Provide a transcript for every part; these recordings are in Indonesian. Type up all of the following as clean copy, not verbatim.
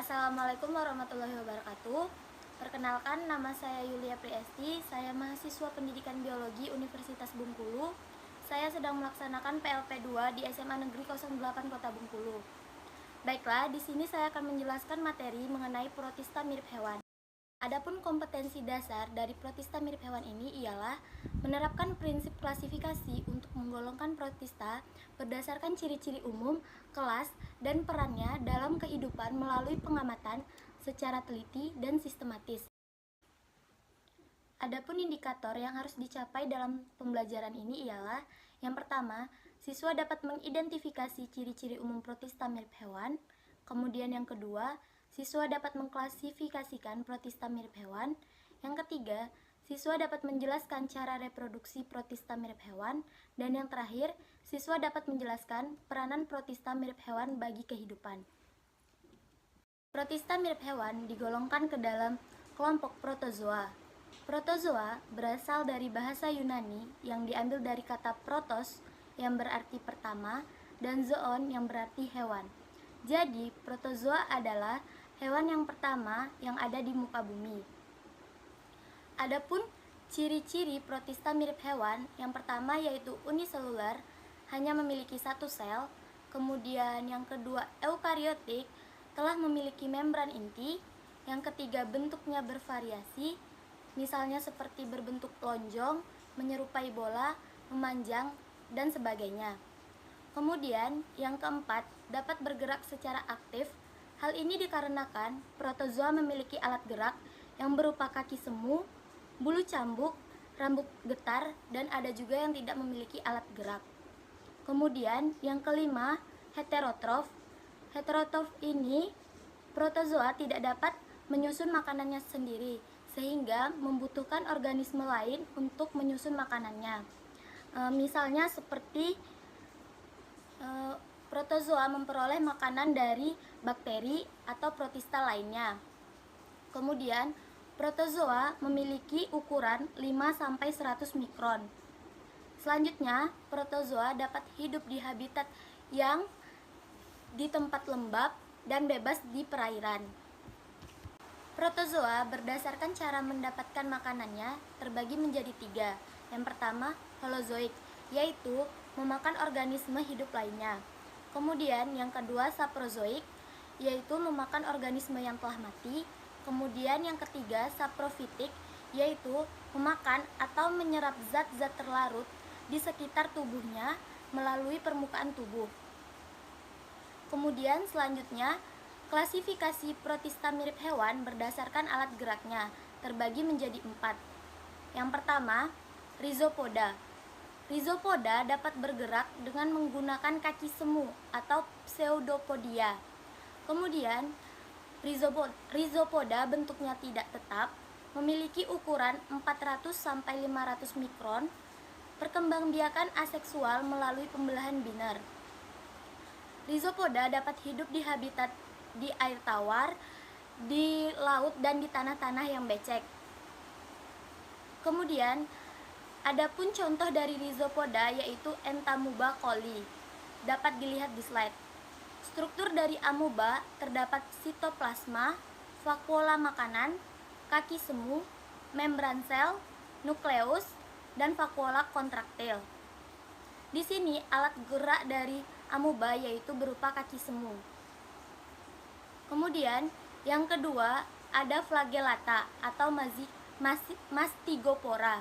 Assalamualaikum warahmatullahi wabarakatuh. Perkenalkan, nama saya Yulia Priesti. Saya mahasiswa Pendidikan Biologi Universitas Bengkulu. Saya sedang melaksanakan PLP 2 di SMA Negeri 08 Kota Bengkulu. Baiklah, di sini saya akan menjelaskan materi mengenai protista mirip hewan. Adapun kompetensi dasar dari protista mirip hewan ini ialah menerapkan prinsip klasifikasi untuk menggolongkan protista berdasarkan ciri-ciri umum, kelas, dan perannya dalam kehidupan melalui pengamatan secara teliti dan sistematis. Adapun indikator yang harus dicapai dalam pembelajaran ini ialah yang pertama, siswa dapat mengidentifikasi ciri-ciri umum protista mirip hewan. Kemudian yang kedua, siswa dapat mengklasifikasikan protista mirip hewan. Yang ketiga, siswa dapat menjelaskan cara reproduksi protista mirip hewan. Dan yang terakhir, siswa dapat menjelaskan peranan protista mirip hewan bagi kehidupan. Protista mirip hewan digolongkan ke dalam kelompok protozoa. Protozoa berasal dari bahasa Yunani yang diambil dari kata protos yang berarti pertama dan zoon yang berarti hewan. Jadi, protozoa adalah hewan yang pertama yang ada di muka bumi. Adapun ciri-ciri protista mirip hewan, yang pertama yaitu uniselular, hanya memiliki satu sel. Kemudian yang kedua eukariotik, telah memiliki membran inti. Yang ketiga bentuknya bervariasi, misalnya seperti berbentuk lonjong, menyerupai bola, memanjang, dan sebagainya. Kemudian yang keempat, dapat bergerak secara aktif. Hal ini dikarenakan protozoa memiliki alat gerak yang berupa kaki semu, bulu cambuk, rambut getar, dan ada juga yang tidak memiliki alat gerak. Kemudian yang kelima, heterotrof. Heterotrof ini protozoa tidak dapat menyusun makanannya sendiri, sehingga membutuhkan organisme lain untuk menyusun makanannya. Misalnya seperti protozoa memperoleh makanan dari bakteri atau protista lainnya. Kemudian, protozoa memiliki ukuran 5-100 mikron. Selanjutnya, protozoa dapat hidup di habitat yang di tempat lembab dan bebas di perairan. Protozoa berdasarkan cara mendapatkan makanannya terbagi menjadi 3. Yang pertama, holozoik, yaitu memakan organisme hidup lainnya. Kemudian yang kedua, saprozoik, yaitu memakan organisme yang telah mati. Kemudian yang ketiga, saprofitik, yaitu memakan atau menyerap zat-zat terlarut di sekitar tubuhnya melalui permukaan tubuh. Kemudian selanjutnya, klasifikasi protista mirip hewan berdasarkan alat geraknya terbagi menjadi 4. Yang pertama, rhizopoda. Rhizopoda dapat bergerak dengan menggunakan kaki semu atau pseudopodia. Kemudian, rhizopoda bentuknya tidak tetap, memiliki ukuran 400-500 mikron, perkembangbiakan aseksual melalui pembelahan biner. Rhizopoda dapat hidup di habitat di air tawar, di laut, dan di tanah-tanah yang becek. Kemudian, adapun contoh dari rhizopoda yaitu Entamuba coli. Dapat dilihat di slide. Struktur dari amuba terdapat sitoplasma, vakuola makanan, kaki semu, membran sel, nukleus, dan vakuola kontraktil. Di sini alat gerak dari amuba yaitu berupa kaki semu. Kemudian yang kedua ada flagellata atau mastigopora.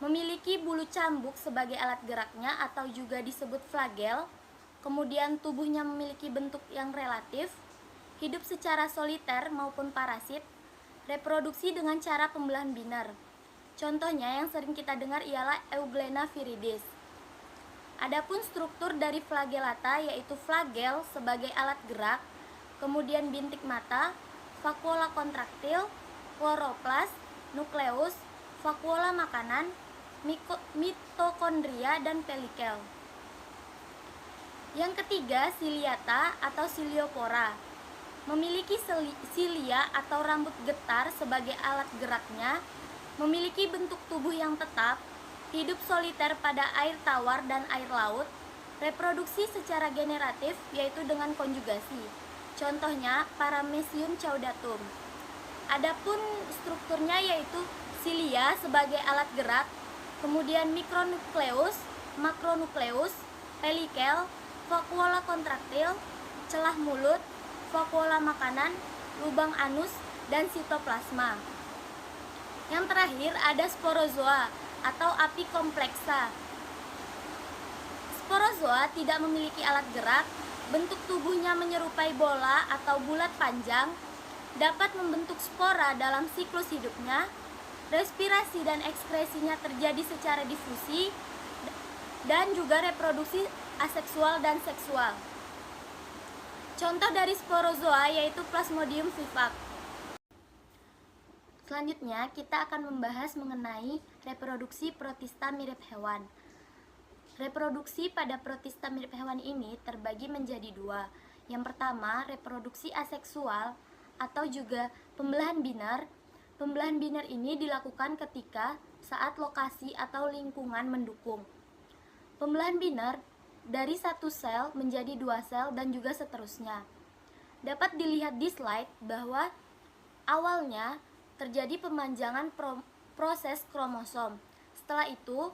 Memiliki bulu cambuk sebagai alat geraknya atau juga disebut flagel. Kemudian tubuhnya memiliki bentuk yang relatif, hidup secara soliter maupun parasit, reproduksi dengan cara pembelahan biner. Contohnya yang sering kita dengar ialah Euglena viridis. Adapun struktur dari flagellata yaitu flagel sebagai alat gerak, kemudian bintik mata, vakuola kontraktil, kloroplas, nukleus, vakuola makanan, mitokondria, dan pelikel. Yang ketiga, ciliata atau ciliopora. Memiliki cilia atau rambut getar sebagai alat geraknya, memiliki bentuk tubuh yang tetap, hidup soliter pada air tawar dan air laut, reproduksi secara generatif yaitu dengan konjugasi. Contohnya Paramecium caudatum. Adapun strukturnya yaitu silia sebagai alat gerak, kemudian mikronukleus, makronukleus, pelikel, vakuola kontraktil, celah mulut, vakuola makanan, lubang anus, dan sitoplasma. Yang terakhir ada sporozoa atau apikompleksa. Sporozoa tidak memiliki alat gerak, bentuk tubuhnya menyerupai bola atau bulat panjang, dapat membentuk spora dalam siklus hidupnya, respirasi dan ekskresinya terjadi secara difusi, dan juga reproduksi aseksual dan seksual. Contoh dari sporozoa yaitu Plasmodium vivax. Selanjutnya, kita akan membahas mengenai reproduksi protista mirip hewan. Reproduksi pada protista mirip hewan ini terbagi menjadi dua. Yang pertama, reproduksi aseksual atau juga pembelahan binar. Pembelahan binar ini dilakukan ketika saat lokasi atau lingkungan mendukung. Pembelahan binar dari satu sel menjadi dua sel dan juga seterusnya. Dapat dilihat di slide bahwa awalnya terjadi pemanjangan proses kromosom. Setelah itu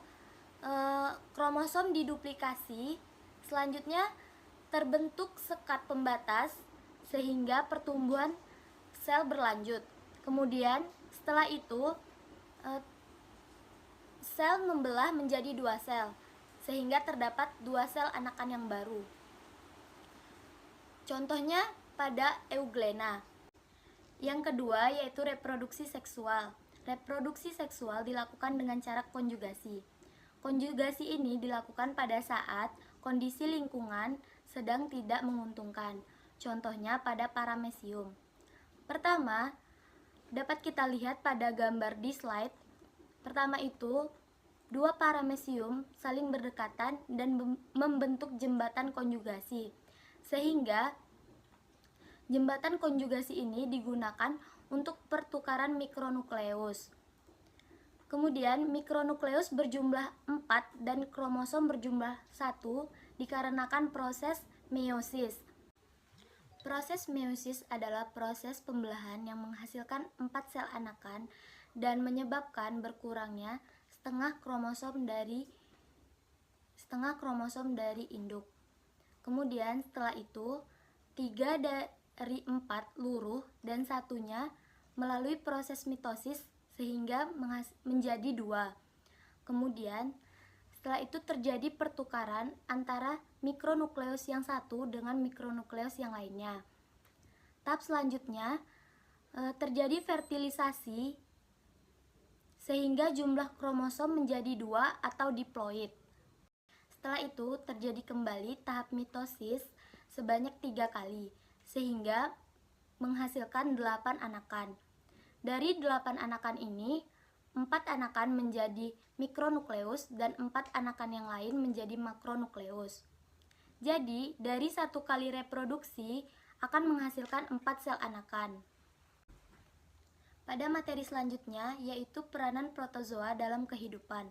kromosom diduplikasi, selanjutnya terbentuk sekat pembatas sehingga pertumbuhan sel berlanjut. Kemudian setelah itu sel membelah menjadi dua sel sehingga terdapat dua sel anakan yang baru. Contohnya pada Euglena. Yang kedua yaitu reproduksi seksual. Reproduksi seksual dilakukan dengan cara konjugasi. Konjugasi ini dilakukan pada saat kondisi lingkungan sedang tidak menguntungkan. Contohnya pada Paramecium. Pertama, dapat kita lihat pada gambar di slide. Pertama itu, dua Paramecium saling berdekatan dan membentuk jembatan konjugasi. Sehingga jembatan konjugasi ini digunakan untuk pertukaran mikronukleus. Kemudian mikronukleus berjumlah 4 dan kromosom berjumlah 1 dikarenakan proses meiosis. Proses meiosis adalah proses pembelahan yang menghasilkan 4 sel anakan dan menyebabkan berkurangnya setengah kromosom dari induk. Kemudian setelah itu 3 dari 4 luruh dan satunya melalui proses mitosis sehingga menjadi 2. Kemudian setelah itu terjadi pertukaran antara mikronukleus yang satu dengan mikronukleus yang lainnya. Tahap selanjutnya terjadi fertilisasi sehingga jumlah kromosom menjadi 2 atau diploid. Setelah itu terjadi kembali tahap mitosis sebanyak 3 kali sehingga menghasilkan 8 anakan. Dari 8 anakan ini, 4 anakan menjadi mikronukleus dan 4 anakan yang lain menjadi makronukleus. Jadi, dari 1 kali reproduksi akan menghasilkan 4 sel anakan. Pada materi selanjutnya yaitu peranan protozoa dalam kehidupan.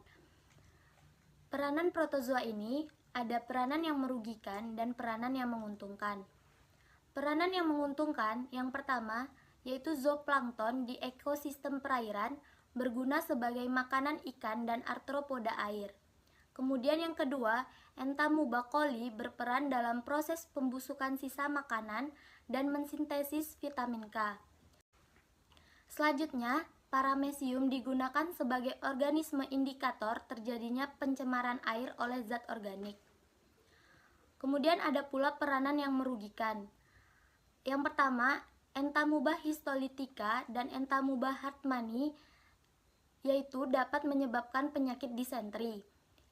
Peranan protozoa ini ada peranan yang merugikan dan peranan yang menguntungkan. Peranan yang menguntungkan yang pertama yaitu zooplankton di ekosistem perairan berguna sebagai makanan ikan dan arthropoda air. Kemudian yang kedua, Entamuba coli berperan dalam proses pembusukan sisa makanan dan mensintesis vitamin K. Selanjutnya, Paramecium digunakan sebagai organisme indikator terjadinya pencemaran air oleh zat organik. Kemudian ada pula peranan yang merugikan. Yang pertama, Entamuba histolytica dan Entamuba hartmanni yaitu dapat menyebabkan penyakit disentri.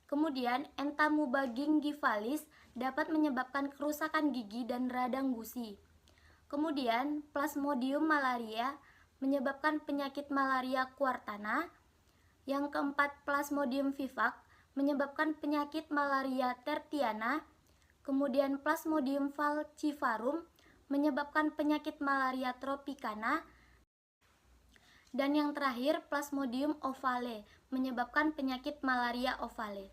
Kemudian Entamuba gingivalis dapat menyebabkan kerusakan gigi dan radang gusi. Kemudian Plasmodium malaria menyebabkan penyakit malaria kuartana. Yang keempat, Plasmodium vivax menyebabkan penyakit malaria tertiana. Kemudian Plasmodium falciparum menyebabkan penyakit malaria tropicana. Dan yang terakhir, Plasmodium ovale menyebabkan penyakit malaria ovale.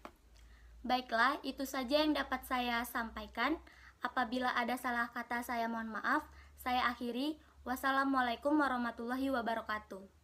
Baiklah, itu saja yang dapat saya sampaikan. Apabila ada salah kata, saya mohon maaf. Saya akhiri. Wassalamualaikum warahmatullahi wabarakatuh.